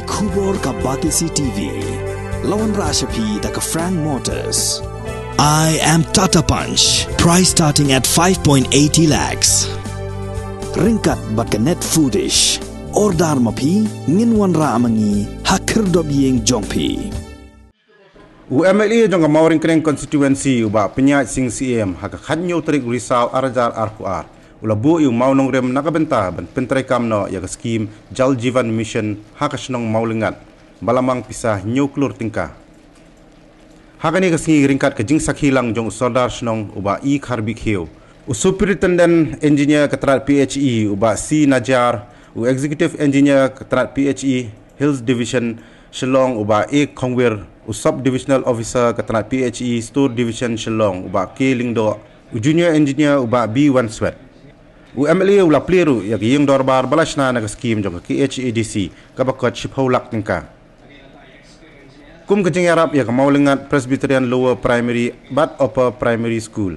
Kubor ka Batisi TV. Lawan Rashapi da ka Frank Motors. I am Tata Punch. Price starting at 5.80 lakhs. Ringkat bat ka net foodish. Ordar mapi nginwan ra amangi hakir dob yeng jongpi. UMLE jong Mawlyngngad constituency uba penyat sing CM haka khanyo trik risau arajar arkuar. Ulabu yu Mawnongrim nakabenta ban Pyntreikam no ya Skhim Jal Jivan Mission haka snong Mawlyngngad balamang pisah nyuklur tingka. Haka ni kasngi ringkat ke jing sakhilang jong sodar snong uba I kharbik hiu. Superintendent engineer ketrat PHE uba C Najar, executive engineer ketrat PHE Hills Division Shillong uba A Khongwir, sub divisional officer ketrat PHE Store Division Shillong uba K Lingdo, junior engineer uba B1 Sweat. UMLE ula pliru ya yang dorbar balasna naga Skhim jong KHADC kabakot shiphaulak tingka. Kum kejing Arab ya Mawlyngngad Presbyterian Lower Primary but Upper Primary School.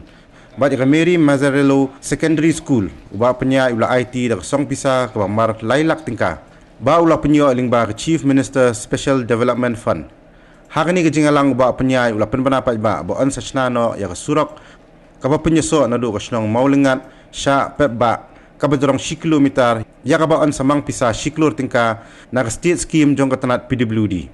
Bat ya Mary Mazzarello Secondary School uba penya ula IT da song pisa ka mar lailak tingka. Ba ula penyo lingba Chief Minister Special Development Fund. Hakani kejing alang uba penya ula penpanapat ba on sachnano ya surok kaba penyeso na do ka snong Mawlyngngad sya pebba kabadrong 10 kilometer ya kabaan samang pisa siklur tingka na state scheme jong katanat PWD.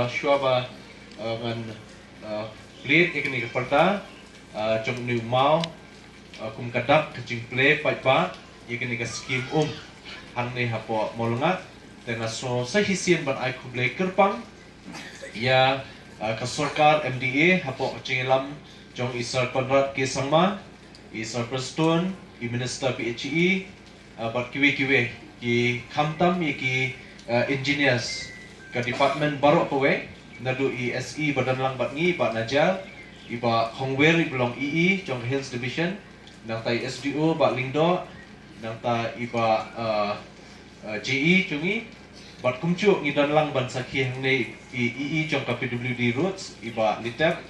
Shwaba ngan plate ikni ke perda jom ni mau kum kadak kecing play pa ikni ke Skhim hang ni hapo Mawlyngngad tena so sahisian ban ai kuble kerpang ya ke sarkar MDA hapo kecing lam jong isar konrat ke sangma isar preston I minister PHE bat kiwe ki khamtam ki engineers ke department baru apa we nadu ESE badan lang bat ngi bat Najar iba Khongwir belong EE jong Hills Division nang tai SDO bat Lingdo nang ta iba JE chungi bat kumcu ngi dan lang ban sakhi hang nei EE jong PWD routes iba Litep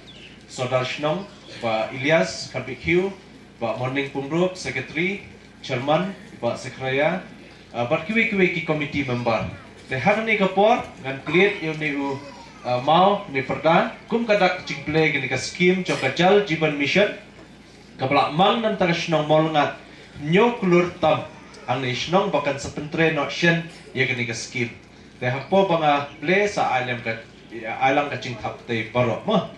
Sodar Shnong ba Ilyas Karbik ba Morning Pumruk secretary chairman iba Sekretariat bat kiwe ki committee member Lehan ni kapor ngan klit yung ni mau ni perda kum kadak cingple gini ka Skhim jong Jal Jivan Mission kabla mang nan taga snong Mawlyngngad nyoklur tam ang ni snong bakan sa pentre no shen ya gini ka Skhim leha po banga ple sa alam ka cing thap te baro mo.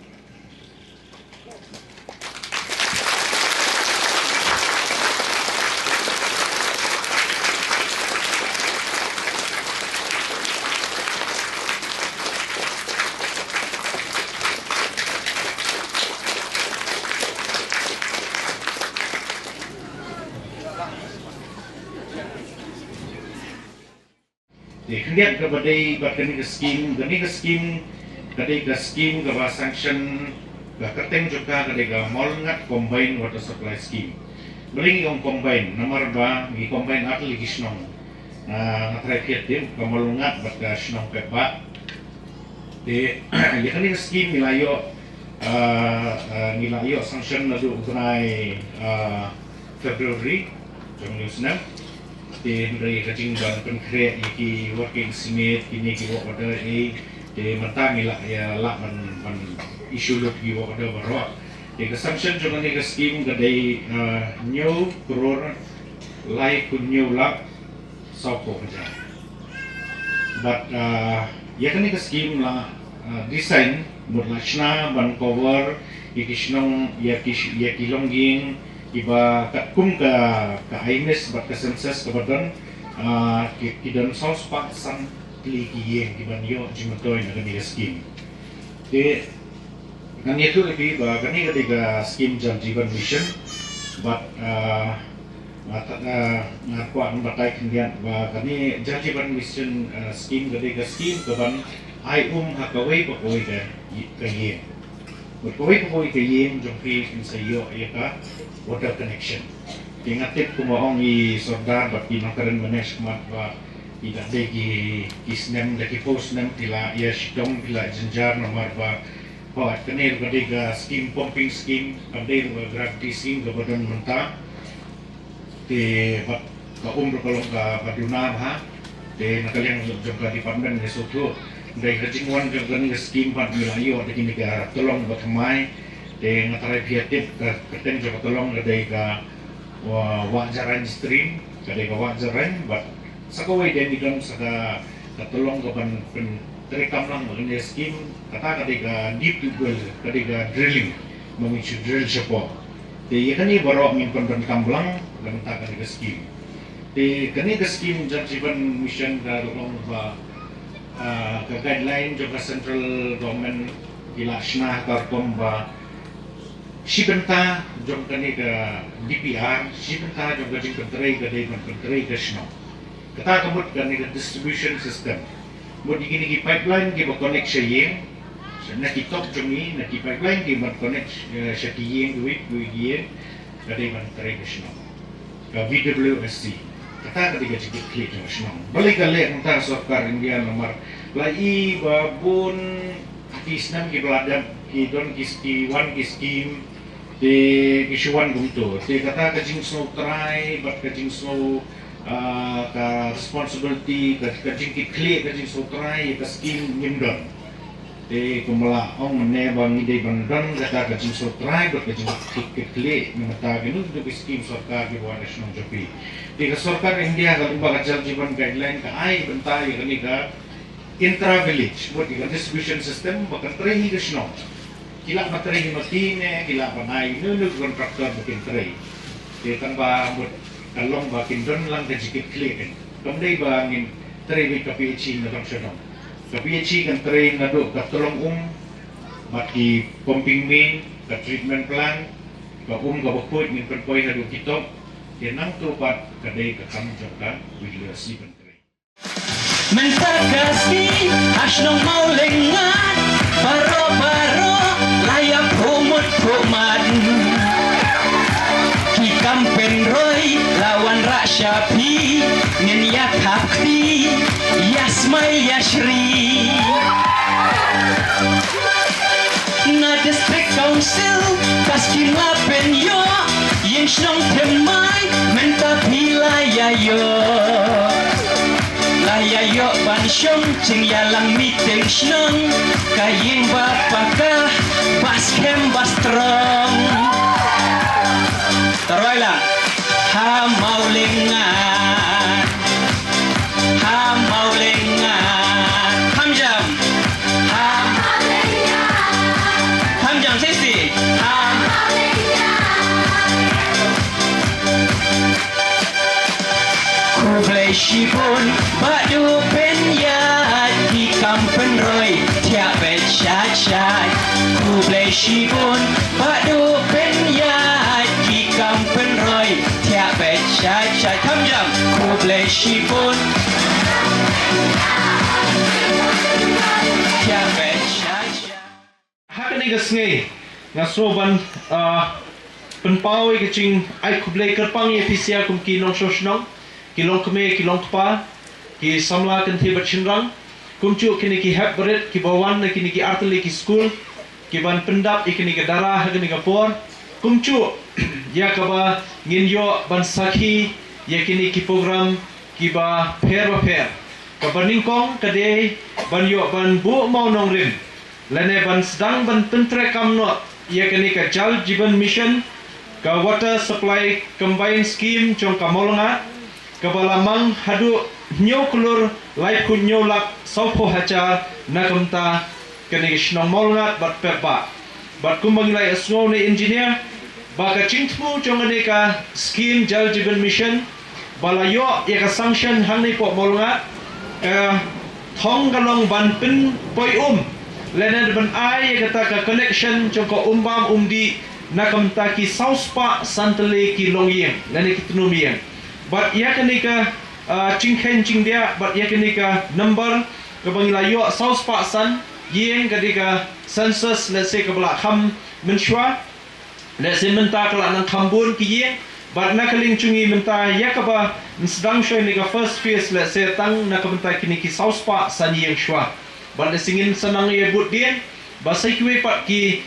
Kemudian kepada berkini ke Skhim, ketika Skhim kepada sanction, keteng juga ketika Mawlyngngad combine water supply scheme. Bering yang combine, nomor ba, di combine atau lagi snong. Terakhir tim ke Mawlyngngad berka snong pepa. Di ketika Skhim nilayo sanction nadu tunai Februari, jam 6. Dari kacing ban konkret iki working simit kini ki order di mentang ila ya la man isu lu ki order baro Di sanction juga ni scheme kadai new kuror lai kun new lak sopo aja. But ya kan ni scheme lah design berlachna ban cover ikisnong ya kilongging iba kum ka aines bat ka senses ka badan kidan saus pak san ligi iban yo jimatoy na ni scheme. De kan itu lebih kan ni ketika scheme Jal Jeevan Mission but ngakuan batai kemudian kan ni Jal Jeevan Mission scheme ketika scheme kaban ai hakawai pakoi ka ye pakoi ka ye jompi insayo ya ka water connection ingatip kumaong i sordar bat pinakaran manesh mat ba tidak degi isnem deki post nem tila ya sidong tila jenjar nomor ba Pak, kenal ketika scheme pumping scheme, kemudian gravity scheme kemudian mentah, di kaum berkolong ke Paduna, di nakalian juga departemen Lesotho, dari kejinguan kemudian scheme pada wilayah di negara tolong bertemai, di ngatarai piatif keten juga tolong ketika wajaran stream, ketika wajaran, but sakawai dan idam saka tolong kemudian Pyntreikam lang mengenai scheme kata ketika deep well ketika drilling memicu drill siapa. Di kan ni baru mengimpan Pyntreikam lang dan tak ketika scheme. Di kan ni ke scheme Jal Jeevan Mission dalam ke guideline juga central government ilashna karkom ba si benta jom kan ni ke DPR si benta juga jing Pyntreikam ke Pyntreikam sno. Kata kemud kan ni ke distribution system. Buat gini pipeline kita connect sayang, nak kitop jemi, nak pipeline kita connect sayang duit ye, kadai menteri nasional, VWSC, kata ketika cikit klik nasional. Balik kali entah sarkar India nomor, lai babun kisnam kita ada kidon kiskiwan kiskim, de kisuan gumto, de kata kajing snow try, bat kajing snow ka responsibility ka jingki clear ka jing sotrai ka scheme ngimdon te kumala ong ne bang ide bandon ka jing sotrai ka jing clear mata ginu du scheme sarkar ki wa national jopi te ka sarkar India ka umba Jal Jeevan guideline ka ai bentai ka ni ka intra village buat ka distribution system bakan trehi ka sno kila materi matine kila banai nunu kontraktor bukin trei te tanpa buat kalong bakin don lang kajikit klik kemudian bangin tray ka PHC na tam siya ka PHC kan tray na do ka tulong mati pumping main ka treatment plant ka ka bakod min perpoy na do kito yanang tupat kadai ka kamjong ka wila si tray mentakasi asnong Mawlyngngad paro layap humut Kampen Roy lawan Rasyapi Ngenyak Hakti Yasmai Yashri Na District Council Kaskim Apen Yo Yang Shnong Temai Mentapi Layayo Layayo Bansyong Cing Yalang Meeting Shnong Kaying Bapakah Baskem Bastrong Taruhlah Ha Mawlyngngad Ha Mawlyngngad Hamjam Ha Mawlyngngad Hamjam sisi Ha Mawlyngngad Kublai Shibun Badu Penyat Di Kampen Roy Tiap Bet Syat Kublai Shibun Badu Penyat Kampen Roy tiap bet syat kamjam kublai shibun tiap bet syat hak ni gasngai ngasoban penpau kecing ai kublai kerpang efisia kum kilong sosnong kilong keme kilong pa ki samla kan thibat chinrang kum chu kini ki hap berit ki bawan kini ki artli ki school ki ban pendap ikini ki darah kini ki por kum chu ya kaba nginyo ban sakhi yakini ki program ki ba pher kabaningkong kade ban yo ban bu Mawnongrim lane ban sedang ban Pyntreikam no ia kini ka Jal Jeevan Mission ka Water Supply Combined Scheme chong ka Mawlyngngad ka balamang hadu nyo kulur lai kun nyo lak saupo hacha na kamta kini shnong Mawlyngngad bat pepa bat kumbang lai asngo ni engineer ba ka chingtmu chong ni ka scheme Jal Jeevan Mission balayo ia ka sanction hang ni po Mawlyngngad ka thong kalong ban pin poi lenen ban ai kata ka connection chong ko umbam umdi na kamta ki sauspa santale ki longyeng lene ki tunumiyeng but ia kani ka chingkhen chingdia but ia kani ka number ka bangilayo sauspa san yeng kadika census let's say ka bala kham menshwa let's say menta kala nang khambun ki yeng but nakaling chungi menta yakaba sedang show ni ka first phase let's say tang nakamenta kini ki sauspa san yeng shwa but singin sanang ye but dia basai kiwe pat ki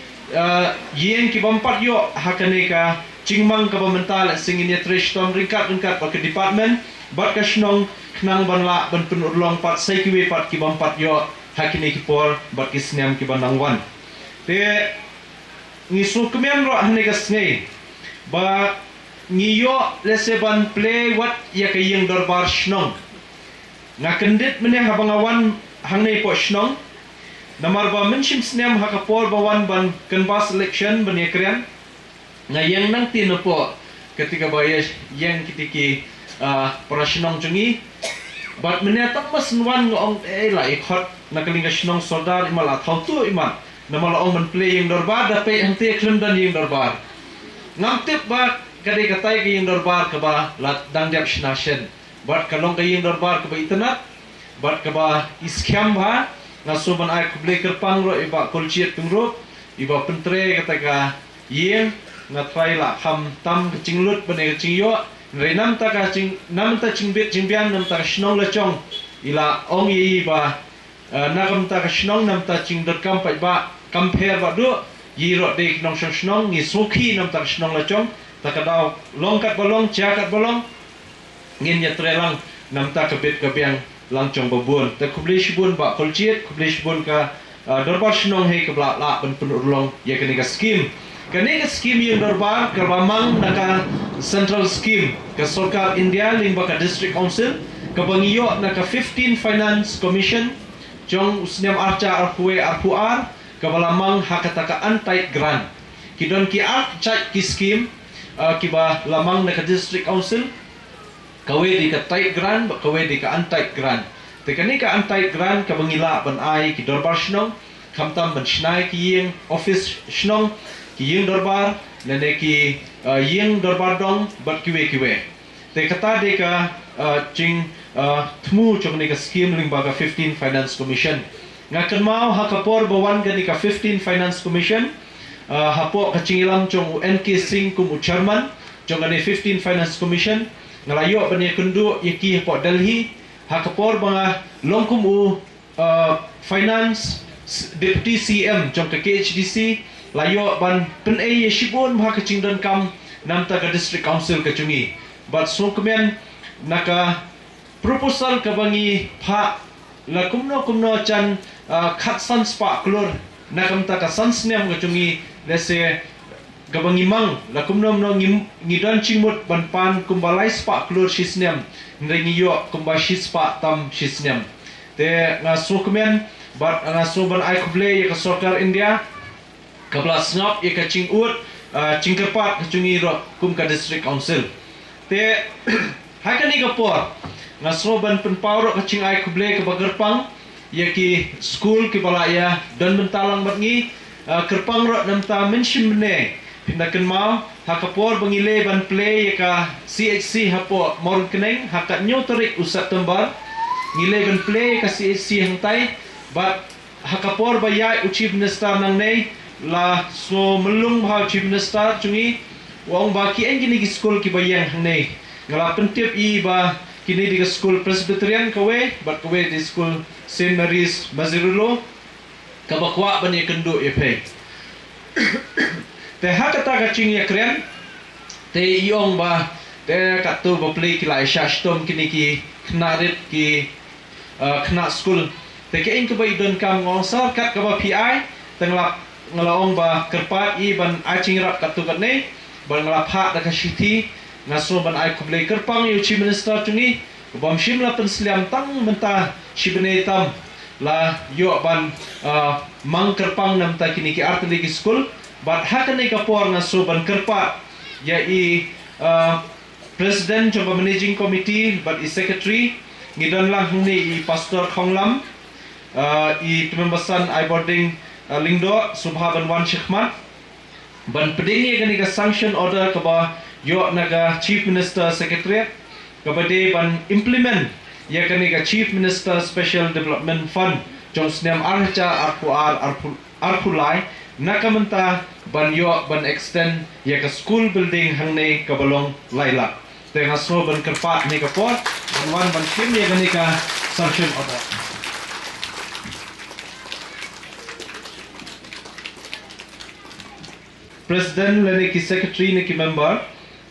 yen ki bampat yo hakane ka chingmang ka mental singin ye trish tom ringkat pa ke department but ka shnong knang banla ban penulong pat sai kiwe pat ki bampat yo hakine ki por but ki snem ki banangwan te ngisu kemem ro hane ka snei ba ngiyo lese ban play what ya ka yeng dorbar shnong ngakendit mene habangawan hangnei po shnong namar ba menshim snem hakapor bawan ban kanbas election ban yakrian ngayang nang tino po ketika bayas yang kitiki prashnong chungi bat menetak mas nwan ngong la ikhot nakalinga shnong soldar imala thautu iman namala ong man play yang dorbar dape hante klem dan yang dorbar ngamtip ba kadai katai ke yang dorbar ka ba lat dangjap shnashen bat kalong ke yang dorbar ka ba internet bat ka ba Skhim ba ngasuban ai kuble kerpang ro iba kulchiet pengro iba pentre kata ka yeng ngatrai la ham tam chinglut bane chingyo renam ta ka ching nam ta chingbet chingbian nam ta shnong la chong ila ong yi ba nakam ta ka shnong nam ta chingdot kam pa ba compare ba do yi ro de nong shnong ni sukhi nam ta shnong la chong ta ka daw longkat bolong chakat bolong ngin ya trelang nam ta ka bet ka biang langchong babun ta kublish bun ba kulchiet kublish bun ka dorbar shnong he ka bla la ban penulong ya kani ka scheme yang dorbar ka bamang naka central scheme ka sarkar India ling ba ka district council ka bangiyo naka 15 finance commission jong usniam archa arkuwe arkuar ka balamang hakata ka anti grant kidon ki archa ki scheme ki ba lamang naka district council kawe di ka tight grant ba kawe di ka anti grant tekani ka anti grant ka bangila ban ai ki dorbar shnong khamtam ban shnai ki yeng office shnong ki yeng dorbar lene ki yeng dorbar dong bat kiwe te kata de ka ching thmu chong ni ka scheme ling ba ka 15 finance commission ngakan mau hakapor bawan ga ni ka 15 finance commission hapo ka chingilam chong NK Singh kum chairman chong ni 15 finance commission ngalayo bani kundu yaki po Delhi hakapor banga longkum finance deputy CM jong ka KHDC layo ban pen yeshibun bha ka chingdan kam namta ka district council ka chungi but so kemen naka proposal ka bangi pha la kumno chan khat san spa klor nakamta ka sans nem ka chungi lese gabangi mang la kumnom no ngidan chingmut banpan kumbalai spa klur shisnem nrengi yo kumba shispa tam shisnem te nga sukmen bat nga suban ai kuble ya ka sarkar India kabla snap ya ka chingut chingkerpat chungi ro kum ka district council te hakani ka por nga suban penpawro ka ching ai kuble ka bagerpang ya ki school ki balaya dan bentalang batngi kerpang ro namta mention ne pindakan mau hakapor bangile ban play ka CHC hapo Mawnongrim hakat nyo tarik usat tembar ngile ban play ka CHC hangtai but hakapor bayai chief minister nang nei la so melung bha chief minister chungi wong baki en gini school ki bayang hang nei ngala pentip I ba kini di school Presbyterian kawe but kawe di school St Mary's Mazirulo kabakwa bani kendu epe te hakata ka ching ya kren te yong ba te katu ba play ki lai shashtom kini ki knarit ki kna school te ke in ka ba idon kam ngong sar kat ka ba PI tenglap ngalaong ba kerpat I ban acing rap katukat ni ban ngalapha da kasiti ngaso ban ai kublai kerpang yu chief minister tungi bam shimla pensliam tang menta shibne la yo ban mang kerpang nam ta kini ki artli ki school but hakane kapor ngaso ban kerpat ya I president coba managing committee but I secretary ngidon lang ni I pastor khonglam I tumembasan I boarding lingdo subha ban wan shikhmat ban peding gani ka sanction order ka ba yo naga chief minister secretariat ka ba de ban implement ya gani ka chief minister special development fund jong snem archa arpulai nakamenta ban yo ban extend ya ka school building hangne ka balong laila tengah so ban kerpat ni ka pot ban kim ya gani ka sanction order. President lene ki secretary ne ki member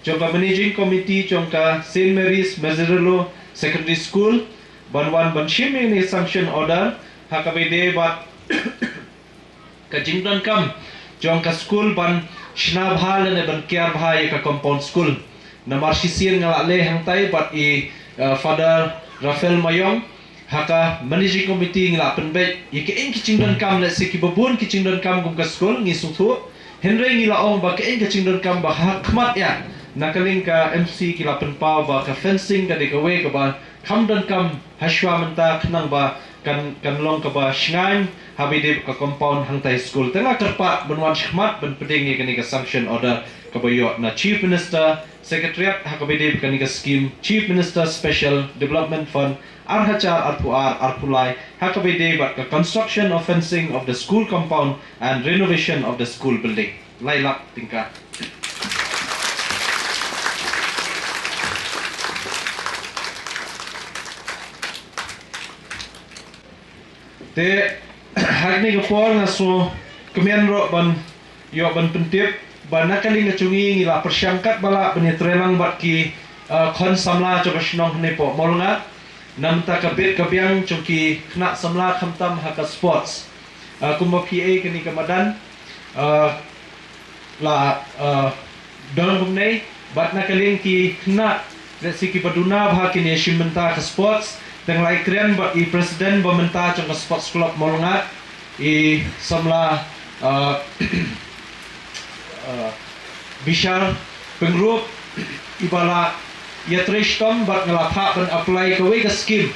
jongka managing committee jongka St Mary's Mazzarello Secondary School ban shim ni sanction order hakabede bat ka jingdon kam jongka school ban shna bhal ne ban care bhai ka compound school na marsisian ngala le hangtai bat I father Rafael Mayong haka managing committee ngala penbet yike in ki jingdon kam le se ki babun ki jingdon kam gum ka school ngi suthu Henry ngila ong ba kain ka chingdon kam ba khmat ya nakaling ka MC kila penpau ba ka fencing ka dikawe ka ba khamdon kam hashwa menta khnang ba kan long ka ba shngan habide ka compound hangtai school tengah kerpat benwan khmat ben peding ni kani ka sanction order ka ba yo na chief minister secretariat hakabide kani ka scheme chief minister special development fund arhachar arpulai hakabide ba ka construction of fencing of the school compound and renovation of the school building lailap tingkat te harni ka por ngaso kemen ro ban yo ban pentip ban nakaling ngacungi ngila persyangkat bala benetrelang bat ki khon samla coba shnong ne po Mawlyngngad nam ta kabit kabyang chungki khna samla khamtam haka sports kumba PA kani kamadan la dalam bumnei bat nakaling ki khna resi ki baduna bha kini shimenta ka sports teng lai kren ba I president bamenta chung ka sports club Mawlyngngad I samla bishar pengrup ibala yatrishtam bat ngalapha ban apply ka we ka scheme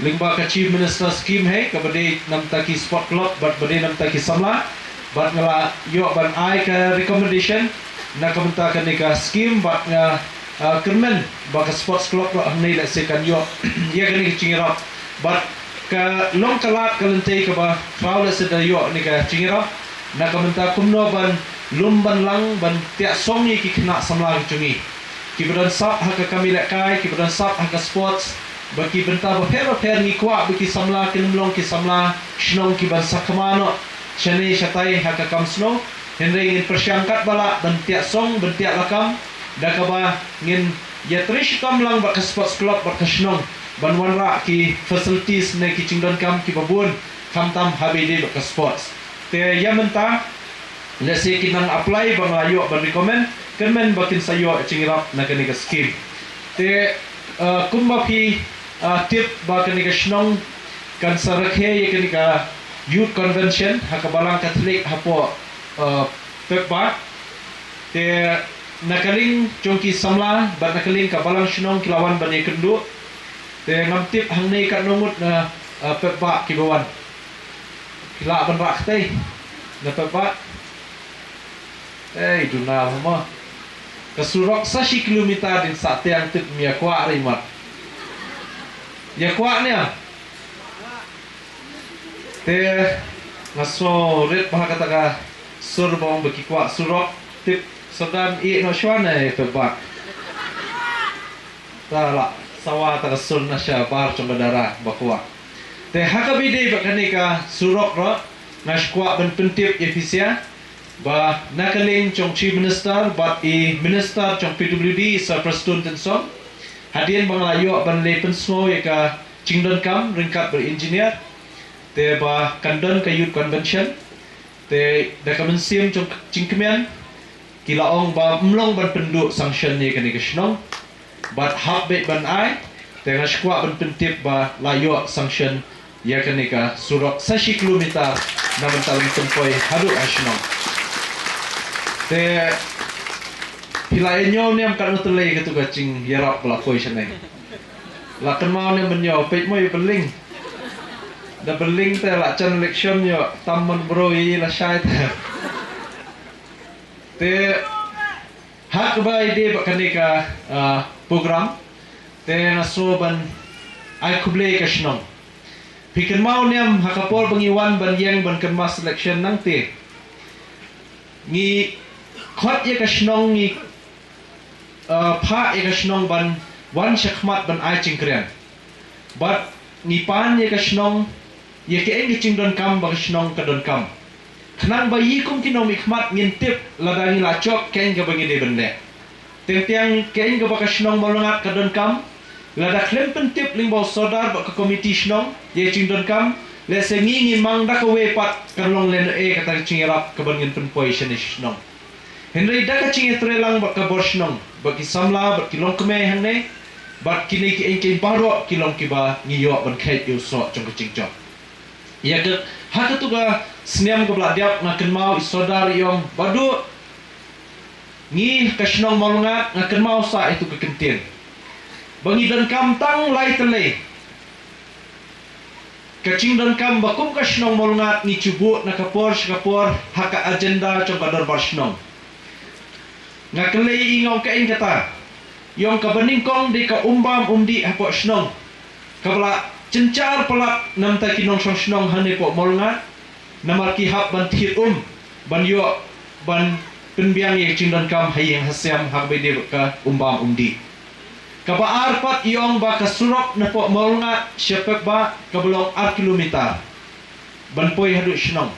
lingba ka chief minister scheme hai ka bade namta ki sport club bat bade namta ki samla bat ngala yo ban ai ka recommendation na ka benta ka ni ka scheme bat nga kermen ba ka sports club ro nei la se kan yo ye ka ni chingira bat ka long kalat ka lente ka ba faula se da yo ni ka chingira na ka benta kumno ban lumban lang ban tia songi ki khna samla ki chungi ki badan sap ha ka kami la kai ki badan sap ha ka sports baki benta ba her ni kwa baki samla ki lumlong ki samla shnong ki ban sakmano chane shatai ha ka kam sno henry ngin persyangkat bala ban tia song ban tia lakam da ka ba ngin yatrish kam lang ba ka sports club ba ka shnong ban wanra ki facilities ne ki chingdon kam ki babun khamtam habide ba ka sports te yamenta lesi kinang apply bang ayo ban recommend kemen bakin sayo chingrap na kani ka scheme te kumba pi tip ba kani ka shnong kan sarakhe ye kani ka youth convention hakabalang catholic hapo pekba te nakaling chongki samla ba nakaling ka balang shnong kilawan bani kendu te ngamtip hangnei ka nungut na pekba kibawan kila ban raktai na pekba duna mo kasurok sa si kilometer din sa tiang tip miya kwa rimat ya kwa niya te ngaso rit pa kata ka surbong baki kwa surok tip sadan I no shwana ito ba tala sawa ta sur na siya bar chung badara bakwa te hakabide ba kanika surok ro nashkwa ban pentip efisia ba nakaling chong chief minister bat I minister chong PWD sa Prastun Tensong hadian bang layo ban lepen smo ya ka chingdon kam ringkat ber engineer te ba kandon ka youth convention te dakamen sim trong cingkemian kila ong ba mlong ban penduk sanction ni kani kesnong bat hab bet ban ai tengah skwa ban pentip ba layo sanction ya kani ka surok 1 kilometer na mental tempoi hadu asnong te pilai nyom ni am kan utelai ke tu kacing yarap pelakoi sanai lakan mau ni menyo pet moi beling da beling te la chan election yo tamman broi la shai te hak ba ide bakani ka program te naso ban ai kuble ka shnong pikan mau niam hakapol bangiwan ban yang ban kan mas selection nang te ngi khot ye ka shnong ngi pha ye ka shnong ban wan shakmat ban ai chingkrian but ngi pan ye ka shnong ye ke eng ching don kam ba shnong ka don kam khnang ba yi kum kinom ikmat ngintip ladangi la chok ken ga bangi de bende tiang ken ga ba ka shnong Mawlyngngad ka don kam lada klem pentip limbo sodar ba ka komiti shnong ye ching don kam le se ngi mang da ka we pat kan long len e ka ta ching rap ka bangin pen position shnong henry da ka ching trelang ba ka bor shnong ba ki samla ba ki long kme hang ne ba kini ki eng ken baro ki long ki ba ngi yo ban khet yu so chong ka ching chok ya ke hak tu ga sniam ko bladiap ngaken mau isodar yong badu ngi kasnong Mawlyngngad ngaken mau sa itu ke kentin bangi dan kam tang lai tele kacing dan kam bakum kasnong Mawlyngngad ni cubu na kapor hak agenda chong kador barsnong ngakele ingong ka ing kata yong ka bening kong de ka umbam umdi hapo snong kabla cencar pelak nam ta kinong snong hane po Mawlyngngad namar ki hap ban thit ban yo ban penbiang ye cingdan kam hayeng hasyam hak be de ka umbam umdi ka ba arpat yong ba ka surok na po Mawlyngngad syepek ba ka belong kilometer ban poi hadu snong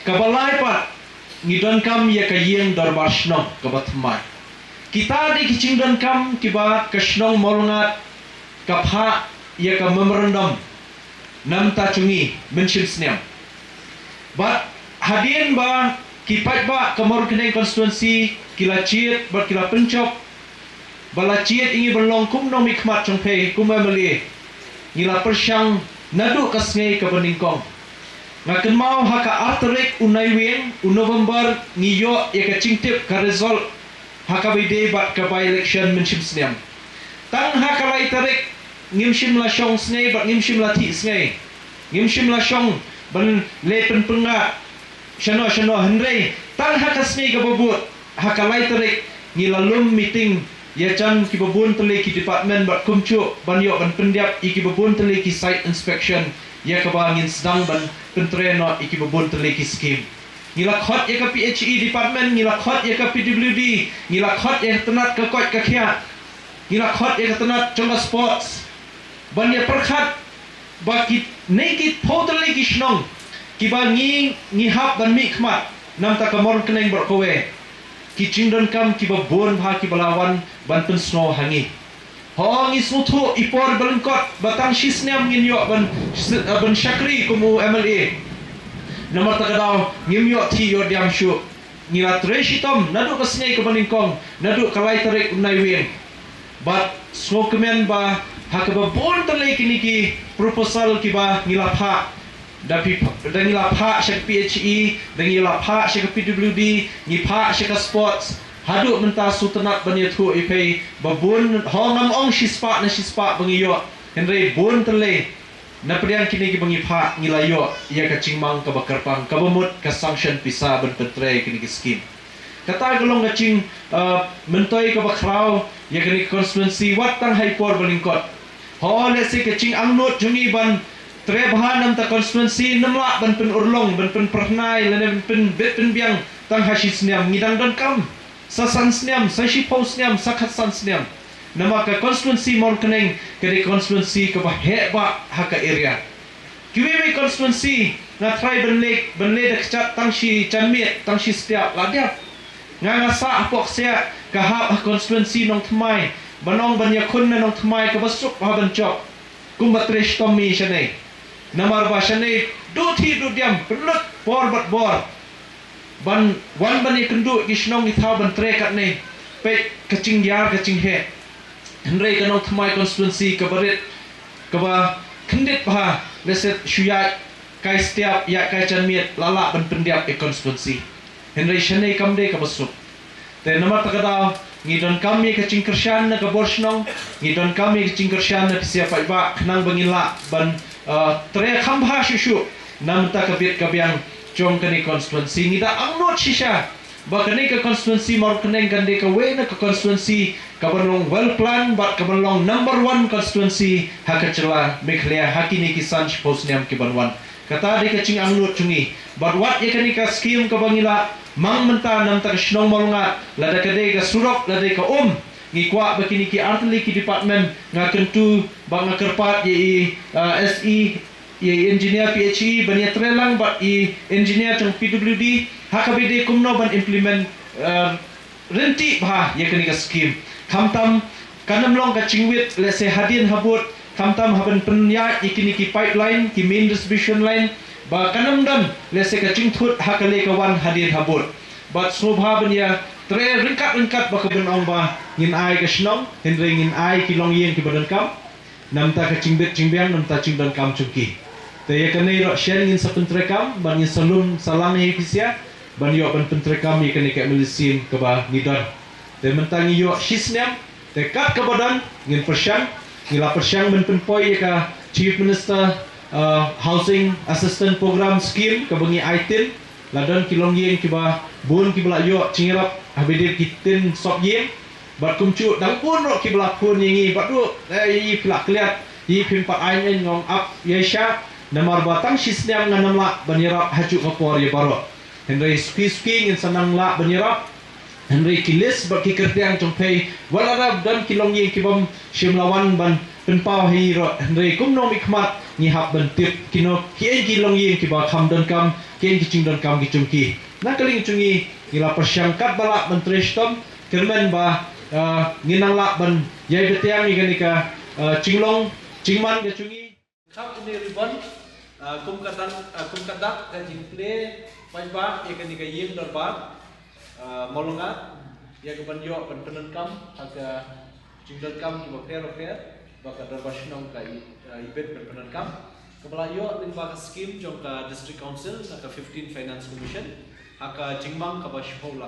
ka balai pat ngidon kam ye ka yeng darbar snong ka batmai kita di cingdan kam ki ba ka snong Mawlyngngad ka pha ia ka memorandum nam ta chungi mention snem but hadin ba kipat ba kamor keneng constituency kila chiet ba kila pencop bala chiet ingi belong kum nom ikmat chongpe kum mali ngila persyang nadu kasngai ka beningkong ngaken mau haka arterik unai weng November ngiyo ia ka cingtip ka result haka bide ba ka by election mention snem tang haka lai tarik ngimshim la shong snei bat ngimshim la thi snei ngimshim la shong ban le pen penga shano henrei tang haka snei ka bobut haka lai tarik ngilalum meeting ya chan ki bobun tele ki department bat kumchu ban yo ban pendiap iki bobun tele ki site inspection ya ka ba ngin sedang ban pentreno iki bobun tele ki Skhim ngila khot ya ka PHE department ngila khot ya ka PWD ngila khot ya tenat ka kot ka khia ngila khot ya ka tenat chonga sports ban ya perkhat ba ki naked totally ki shnong ki ba ngi hap ban mi khmat nam ta kamor keneng ber kowe ki chingdon kam ki ba bon bha ki balawan ban pen snow hangi ho ngi suthu ipor balengkot batang shisnem ngin yo ban shakri kumu MLA namar ta kadaw ngim yo thi yo diam shu ngila treshitom nadu kasnei ka baningkong nadu kalai tarik unai wen but smokemen ba hakaba bon tale kini ki proposal ki ba ngilapha dapi dan ngilapha syek PHE dan ngilapha syek PWD ngipha syek sports hadu menta sutenat banyathu ipai babun hongam ong shispa na shispa bangiyo henry bon tale na priang kini ki bangipha ngilayo ia ka cingmang ka bakarpang ka bamut ka sanction pisa ban petre kini ki Skhim kata golong ngacing mentoi ka bakrau ia kini constituency wat tang haipor balingkot ho le se ke ching angnut jungi ban trebhan nam ta constituency namla ban pen urlong ban pen pernai le pen bet pen biang tang hasis niam ngidang don kam sasan sniam sashi pos niam sakhat san sniam nama ka constituency mon keneng ke constituency ka ba he ba haka area kiwi constituency na try ban le dak chat tang shi chanmiet tang shi stia ladiap ngasa apok sia ka ha constituency nong thmai banong banya kun na nong thmai ka basuk ha ban chok kumbatresh tommi shane namar ba shane du thi du diam perlut por bat bor ban wan ban ikundu kisnong ithau ban tre kat ne pe kaching yar kaching he henrei kanong thmai constituency kabarit kaba khendit bha leset shuyat kai setiap ya kai chanmiet lala ban pendiap e constituency henrei shanei kamde kabasuk te nama takadaw ngidon kami kaching kersyan na kaborsnong ngidon kami kaching kersyan na siapa ba nang bangila ban tre khambha shushu nam ta kabit kabyang chong kani constituency ngida angnot shisha ba kani ka constituency mor kaneng gande ka we na ka constituency kabanlong well plan but kabanlong number 1 constituency hakachla mekhlia hakini kisan posniam kibanwan kata de kaching angnot chungi but what yakani ka scheme ka bangila mang menta nam tak shnong Mawlyngngad lada kade ka surok lada ka ngikwa bakini ki artli ki department ngakentu bang ngakerpat ye SE ye engineer PhD bania trelang bat i engineer trong PWD hakabide kumno ban implement renti bha ye kani ka scheme khamtam kanamlong ka chingwit lese hadin habut khamtam haban penya ikini ki pipeline ki main distribution line ba kanamdan lese ka chingthut hakale ka wan hadin habut bat sobha bania tre ringkat ba kaben ong ba ngin ai ka shnong henry ngin ai ki long yen ki badan kam namta ka chingbet chingbyang namta chingdan kam chungki te ye kanai ro shen ngin sa Pyntreikam ban ngin salum salang ye kisia ban yo ban Pyntreikam ye kanai ka milisin ka ba nidon te mentangi yo shisnyam te kat ka badan ngin persyang ngila persyang ban penpoi ye ka chief minister housing assistant program scheme ka bangi aitin ladon kilong yen ki ba bun ki bla yo chingirap habidit kitin sok yen bat kumcu dang pun ro ki bla pun yengi batu yi plak liat yi pimpat ain ngong up yesha namar batang shisnyam nganam la banirap haju kapor ye baro henry ski ngin sanang la banirap henry kilis bat ki kertiang chongpei walarab dan kilong yen ki bam shimlawan ban penpau hi ro henry kumno mikmat ni hab ban tip kino ki kilong yen ki ba kham don kam ken ki ching don kam ki chungki na kaling chungi ila persyangkat balak menteri stom kermen ba nginang la ban yai betiang ni ka cinglong cingman ke chungi khap ini ribon kum kadak ka jingple pajba ye ni ka yim dor ba Mawlyngngad ya ke ban yo ban penenkam aga cingdon kam ki ba ba ka dor basnong ka ibet ban penenkam kepala yo din ba ka scheme jong ka district council ka 15 finance commission aka jingmang ka ba shpola